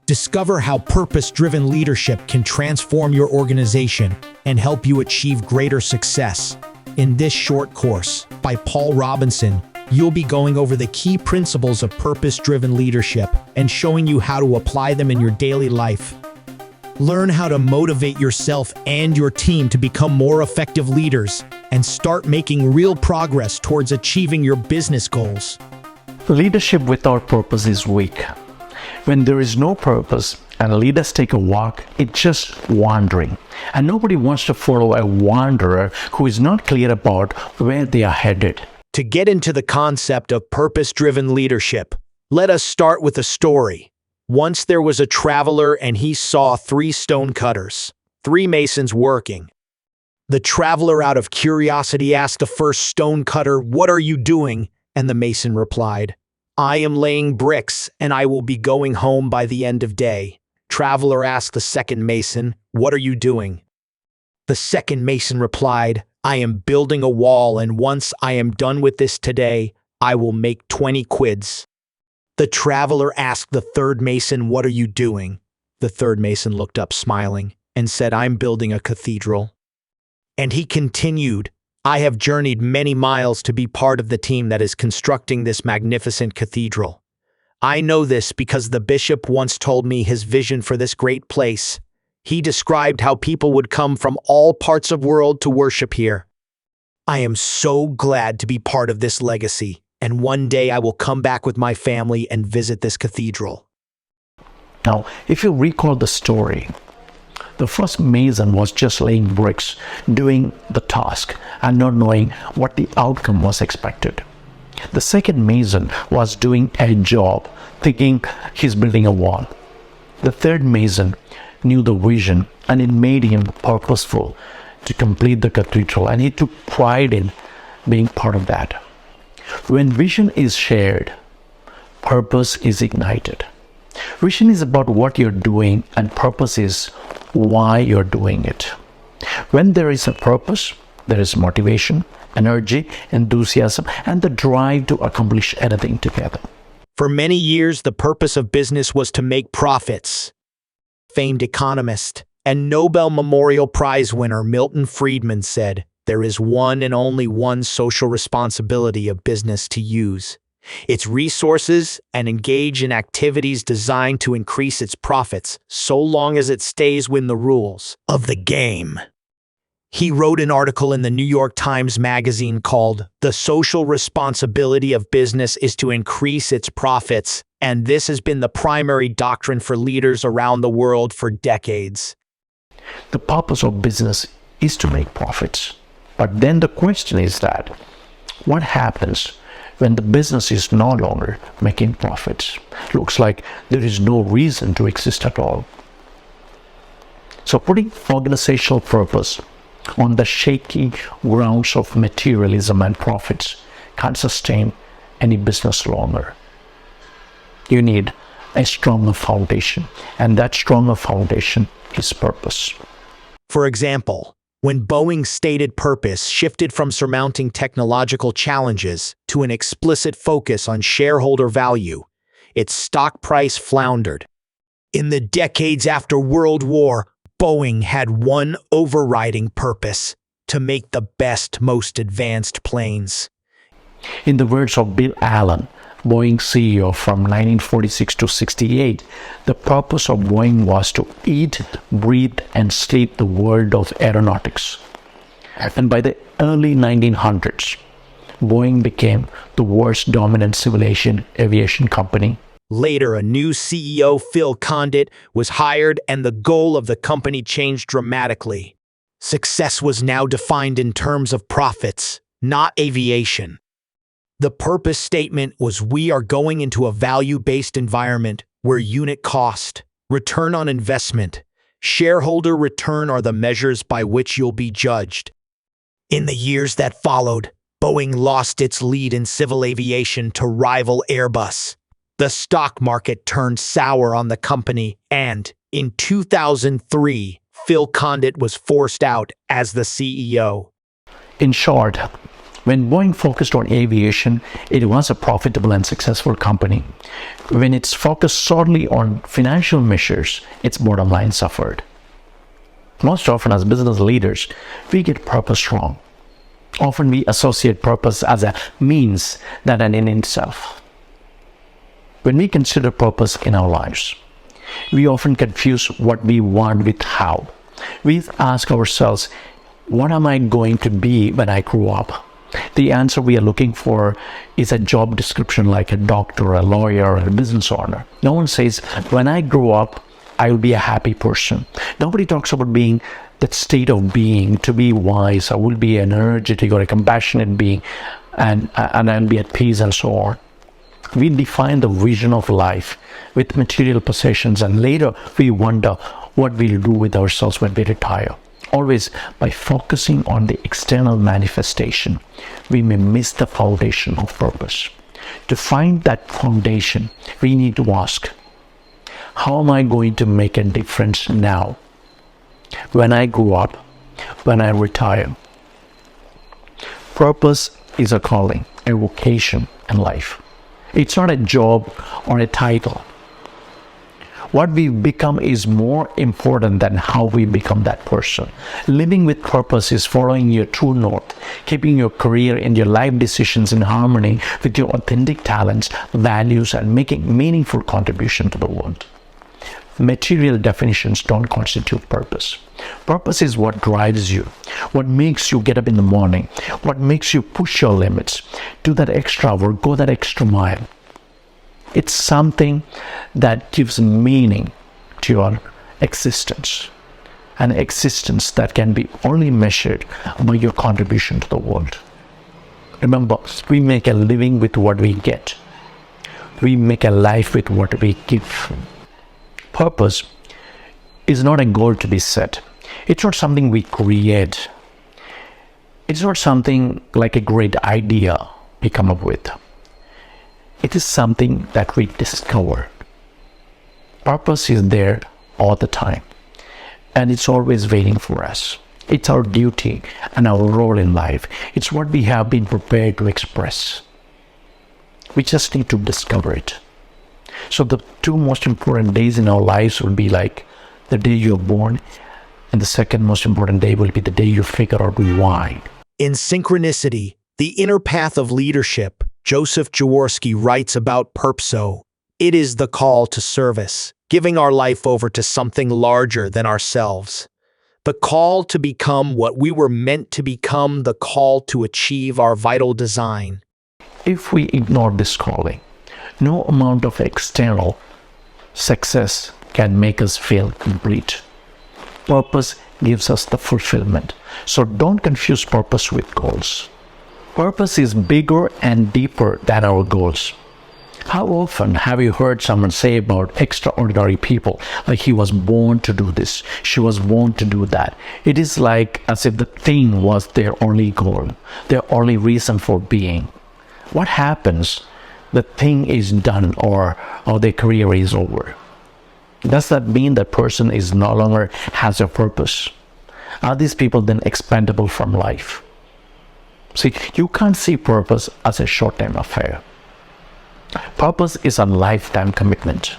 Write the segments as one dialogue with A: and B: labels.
A: Discover how purpose-driven leadership can transform your organization and help you achieve greater success. In this short course by Paul Robinson, you'll be going over the key principles of purpose-driven leadership and showing you how to apply them in your daily life. Learn how to motivate yourself and your team to become more effective leaders and start making real progress towards achieving your business goals.
B: Leadership without purpose is weak. When there is no purpose and leaders take a walk, it's just wandering. And nobody wants to follow a wanderer who is not clear about where they are headed.
A: To get into the concept of purpose-driven leadership, let us start with a story. Once there was a traveler and he saw 3 stonecutters, 3 masons working. The traveler, out of curiosity, asked the first stonecutter, "What are you doing?" And the mason replied, "I am laying bricks, and I will be going home by the end of day." Traveler asked the second mason, "What are you doing?" The second mason replied, "I am building a wall, and once I am done with this today, I will make 20 quids." The traveler asked the third mason, "What are you doing?" The third mason looked up smiling and said, "I'm building a cathedral." And he continued, "I have journeyed many miles to be part of the team that is constructing this magnificent cathedral. I know this because the bishop once told me his vision for this great place. He described how people would come from all parts of the world to worship here. I am so glad to be part of this legacy, and one day I will come back with my family and visit this cathedral."
B: Now, if you recall the story, the first mason was just laying bricks, doing the task, and not knowing what the outcome was expected. The second mason was doing a job, thinking he's building a wall. The third mason knew the vision, and it made him purposeful to complete the cathedral, and he took pride in being part of that. When vision is shared, purpose is ignited. Vision is about what you're doing, and purpose is why you're doing it. When there is a purpose, there is motivation, energy, enthusiasm, and the drive to accomplish anything together.
A: For many years, the purpose of business was to make profits. Famed economist and Nobel Memorial Prize winner Milton Friedman said, "There is one and only one social responsibility of business: to use its resources and engage in activities designed to increase its profits, so long as it stays within the rules of the game." He wrote an article in the New York Times Magazine called "The Social Responsibility of Business is to Increase Its Profits," and this has been the primary doctrine for leaders around the world for decades.
B: The purpose of business is to make profits. But then the question is that, what happens when the business is no longer making profits? Looks like there is no reason to exist at all. So putting organizational purpose on the shaky grounds of materialism and profits can't sustain any business longer. You need a stronger foundation, and that stronger foundation is purpose.
A: For example, when Boeing's stated purpose shifted from surmounting technological challenges to an explicit focus on shareholder value, its stock price floundered. In the decades after World War, Boeing had one overriding purpose: to make the best, most advanced planes.
B: In the words of Bill Allen, Boeing CEO from 1946 to 68, the purpose of Boeing was to eat, breathe, and sleep the world of aeronautics. And by the early 1900s, Boeing became the world's dominant civil aviation company.
A: Later, a new CEO, Phil Condit, was hired, and the goal of the company changed dramatically. Success was now defined in terms of profits, not aviation. The purpose statement was, "We are going into a value-based environment where unit cost, return on investment, shareholder return are the measures by which you'll be judged." In the years that followed, Boeing lost its lead in civil aviation to rival Airbus. The stock market turned sour on the company, and in 2003, Phil Condit was forced out as the CEO.
B: In short, When Boeing focused on aviation, it was a profitable and successful company. When it's focused solely on financial measures, its bottom line suffered. Most often as business leaders, we get purpose wrong. Often we associate purpose as a means than an end in itself. When we consider purpose in our lives, we often confuse what we want with how. We ask ourselves, what am I going to be when I grow up? The answer we are looking for is a job description like a doctor, a lawyer, or a business owner. No one says, when I grow up, I will be a happy person. Nobody talks about being that state of being, to be wise. I will be an energetic or a compassionate being, and I'll be at peace and so on. We define the vision of life with material possessions, and later we wonder what we'll do with ourselves when we retire. Always by focusing on the external manifestation, we may miss the foundation of purpose. To find that foundation, we need to ask, how am I going to make a difference now? When I grow up, when I retire. Purpose is a calling, a vocation in life. It's not a job or a title. What we become is more important than how we become that person. Living with purpose is following your true north, keeping your career and your life decisions in harmony with your authentic talents, values, and making meaningful contribution to the world. Material definitions don't constitute purpose. Purpose is what drives you, what makes you get up in the morning, what makes you push your limits, do that extra work, go that extra mile. It's something that gives meaning to your existence, an existence that can be only measured by your contribution to the world. Remember, we make a living with what we get. We make a life with what we give. Purpose is not a goal to be set. It's not something we create. It's not something like a great idea we come up with. It is something that we discover. Purpose is there all the time, and it's always waiting for us. It's our duty and our role in life. It's what we have been prepared to express. We just need to discover it. So the two most important days in our lives will be like the day you're born, and the second most important day will be the day you figure out why.
A: In Synchronicity, the Inner Path of Leadership, Joseph Jaworski writes about Purpso. It is the call to service, giving our life over to something larger than ourselves. The call to become what we were meant to become, the call to achieve our vital design.
B: If we ignore this calling, no amount of external success can make us feel complete. Purpose gives us the fulfillment. So don't confuse purpose with goals. Purpose is bigger and deeper than our goals. How often have you heard someone say about extraordinary people, like he was born to do this, she was born to do that? It is like as if the thing was their only goal, their only reason for being. What happens? The thing is done or their career is over. Does that mean that person is no longer has a purpose? Are these people then expendable from life? See, you can't see purpose as a short-term affair. Purpose is a lifetime commitment.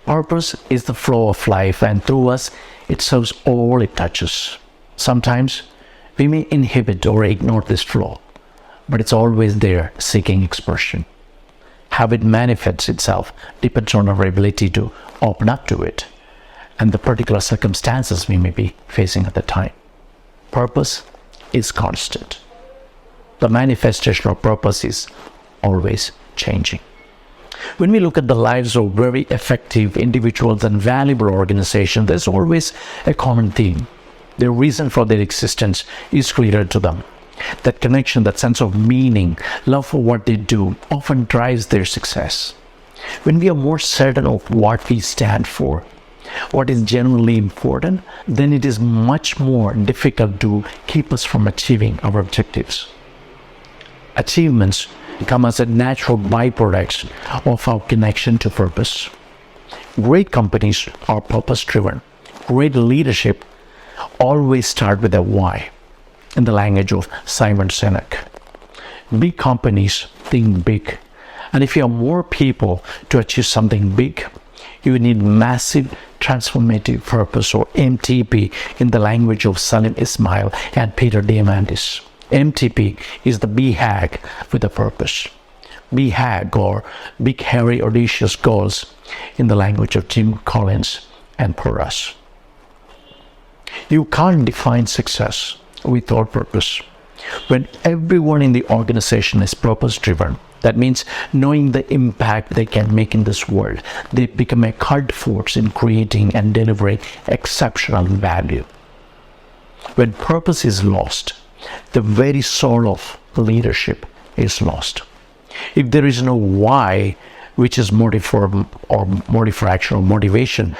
B: Purpose is the flow of life, and through us, it serves all it touches. Sometimes we may inhibit or ignore this flow, but it's always there seeking expression. How it manifests itself depends on our ability to open up to it and the particular circumstances we may be facing at the time. Purpose is constant. The manifestation of purpose is always changing. When we look at the lives of very effective individuals and valuable organizations, there's always a common theme. Their reason for their existence is clear to them. That connection, that sense of meaning, love for what they do often drives their success. When we are more certain of what we stand for, what is genuinely important, then it is much more difficult to keep us from achieving our objectives. Achievements come as a natural byproduct of our connection to purpose. Great companies are purpose-driven. Great leadership always starts with a why, in the language of Simon Sinek. Big companies think big. And if you have more people to achieve something big, you need massive transformative purpose, or MTP, in the language of Salim Ismail and Peter Diamandis. MTP is the BHAG with a purpose. BHAG, or Big Hairy Audacious Goals, in the language of Jim Collins and Porras. You can't define success without purpose. When everyone in the organization is purpose-driven, that means knowing the impact they can make in this world, they become a card force in creating and delivering exceptional value. When purpose is lost, the very soul of leadership is lost. If there is no why, which is motive for action or motivation,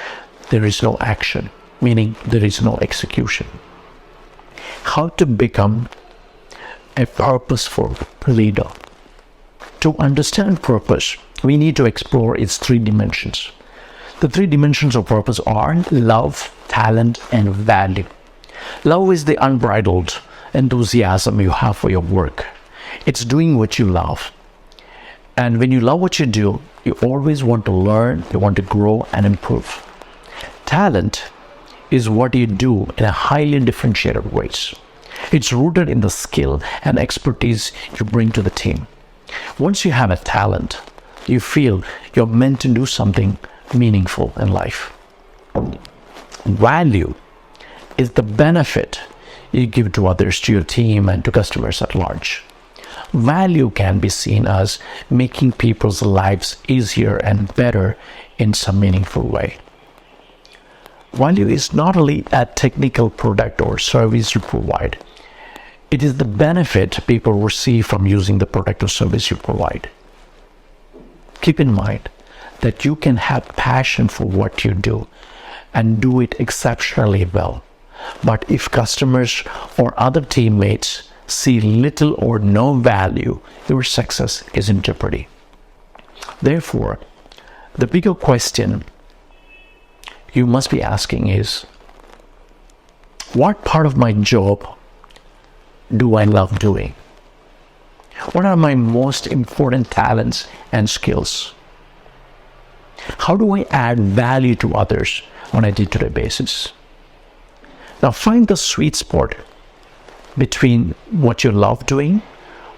B: there is no action, meaning there is no execution. How to become a purposeful leader? To understand purpose, we need to explore its three dimensions. The three dimensions of purpose are love, talent, and value. Love is the unbridled enthusiasm you have for your work. It's doing what you love. And when you love what you do, you always want to learn, you want to grow and improve. Talent is what you do in a highly differentiated ways. It's rooted in the skill and expertise you bring to the team. Once you have a talent, you feel you're meant to do something meaningful in life. Value is the benefit you give to others, to your team, and to customers at large. Value can be seen as making people's lives easier and better in some meaningful way. Value is not only a technical product or service you provide. It is the benefit people receive from using the product or service you provide. Keep in mind that you can have passion for what you do and do it exceptionally well. But if customers or other teammates see little or no value, your success is in jeopardy. Therefore, the bigger question you must be asking is, what part of my job do I love doing? What are my most important talents and skills? How do I add value to others on a day-to-day basis? Now find the sweet spot between what you love doing,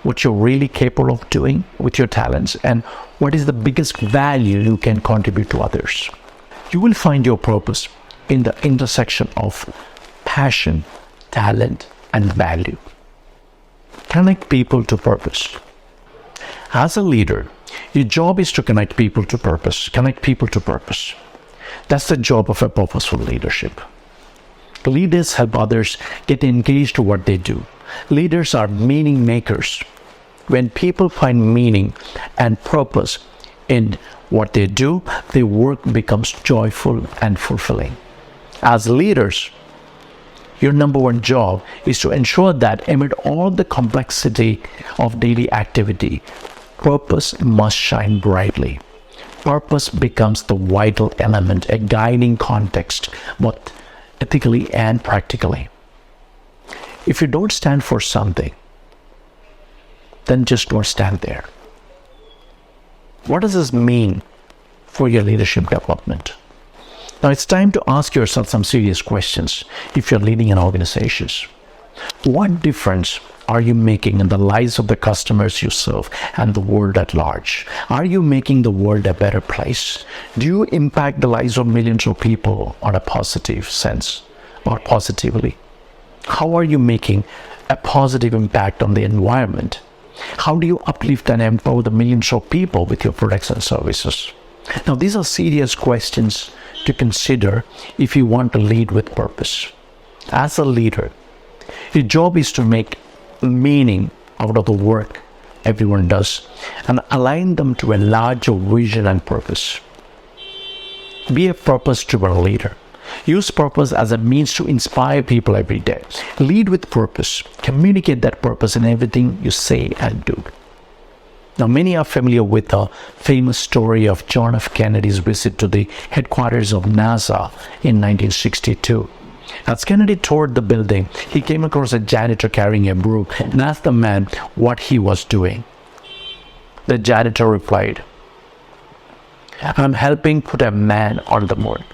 B: what you're really capable of doing with your talents, and what is the biggest value you can contribute to others. You will find your purpose in the intersection of passion, talent, and value. Connect people to purpose. As a leader, your job is to connect people to purpose. Connect people to purpose. That's the job of a purposeful leadership. Leaders help others get engaged to what they do. Leaders are meaning makers. When people find meaning and purpose in what they do, their work becomes joyful and fulfilling. As leaders, your number one job is to ensure that amid all the complexity of daily activity, purpose must shine brightly. Purpose becomes the vital element, a guiding context, both ethically and practically. If you don't stand for something, then just don't stand there. What does this mean for your leadership development? Now it's time to ask yourself some serious questions if you're leading an organization. What difference are you making in the lives of the customers you serve and the world at large? Are you making the world a better place? Do you impact the lives of millions of people on a positive sense or positively? How are you making a positive impact on the environment? How do you uplift and empower the millions of people with your products and services? Now, these are serious questions to consider if you want to lead with purpose. As a leader, your job is to make meaning out of the work everyone does and align them to a larger vision and purpose. Be a purpose-driven leader. Use purpose as a means to inspire people every day. Lead with purpose. Communicate that purpose in everything you say and do. Now, many are familiar with the famous story of John F. Kennedy's visit to the headquarters of NASA in 1962. As Kennedy toured the building, he came across a janitor carrying a broom and asked the man what he was doing. The janitor replied, "I'm helping put a man on the moon."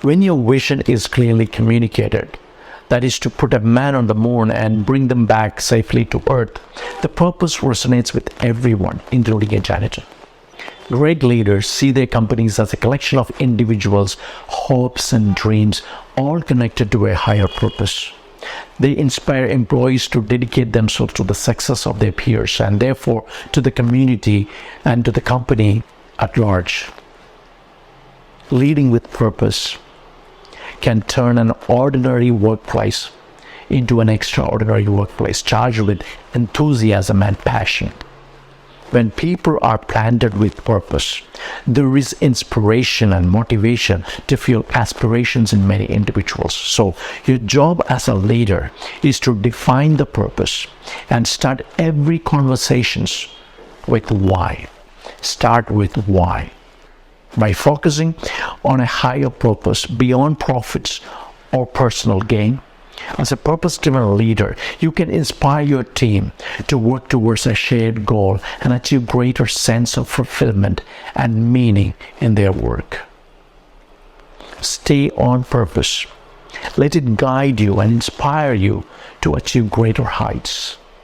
B: When your vision is clearly communicated, that is to put a man on the moon and bring them back safely to Earth, the purpose resonates with everyone, including a janitor. Great leaders see their companies as a collection of individuals' hopes and dreams, all connected to a higher purpose. They inspire employees to dedicate themselves to the success of their peers and therefore to the community and to the company at large. Leading with purpose can turn an ordinary workplace into an extraordinary workplace charged with enthusiasm and passion. When people are planted with purpose, there is inspiration and motivation to fuel aspirations in many individuals. So your job as a leader is to define the purpose and start every conversations with why. Start with why. By focusing on a higher purpose beyond profits or personal gain, as a purpose-driven leader, you can inspire your team to work towards a shared goal and achieve greater sense of fulfillment and meaning in their work. Stay on purpose. Let it guide you and inspire you to achieve greater heights.